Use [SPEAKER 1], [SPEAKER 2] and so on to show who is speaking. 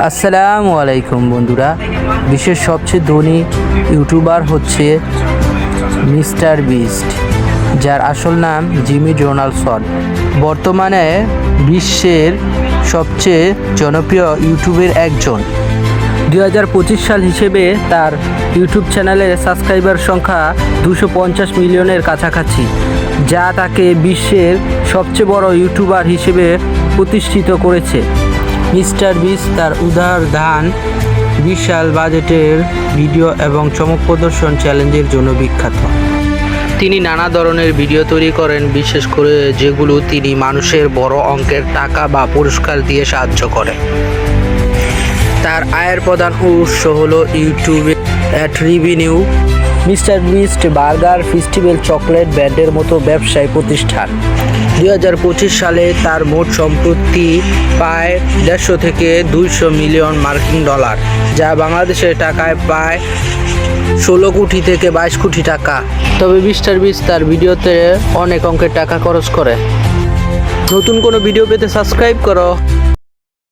[SPEAKER 1] আসসালামু আলাইকুম বন্ধুরা। বিশ্বের সবচেয়ে ধনী ইউটিউবার হচ্ছে মিস্টার বিস্ট, যার আসল নাম জিমি ডোনাল্ডসন। বর্তমানে বিশ্বের সবচেয়ে জনপ্রিয় ইউটিউবের একজন। 2025 সাল হিসেবে তার ইউটিউব চ্যানেলের সাবস্ক্রাইবার সংখ্যা 250 মিলিয়নের কাছাকাছি, যা তাকে বিশ্বের সবচেয়ে বড় ইউটিউবার হিসেবে প্রতিষ্ঠিত করেছে। মিস্টার বিস্ট তার উদার বিশাল বাজেটের ভিডিও এবং চমক প্রদর্শন চ্যালেঞ্জের জন্য বিখ্যাত। তিনি নানা ধরনের ভিডিও তৈরি করেন, বিশেষ করে যেগুলো তিনি মানুষের বড় অঙ্কের টাকা বা পুরস্কার দিয়ে সাহায্য করে। তার আয়ের প্রধান উৎস হলো ইউটিউবে add revenue. Mister beast burger, festival, chocolate ব্র্যান্ডের মতো ব্যবসায়ী প্রতিষ্ঠান। 2025 সালে তার মোট সম্পত্তি প্রায় 150 থেকে 200 মিলিয়ন মার্কিন ডলার, যা বাংলাদেশের টাকায় প্রায় 16 কোটি থেকে 22 কোটি টাকা। তবে মিস্টার বিস্ট তার ভিডিওতে অনেক অঙ্কের টাকা খরচ করে। নতুন কোনো ভিডিও পেতে সাবস্ক্রাইব করো।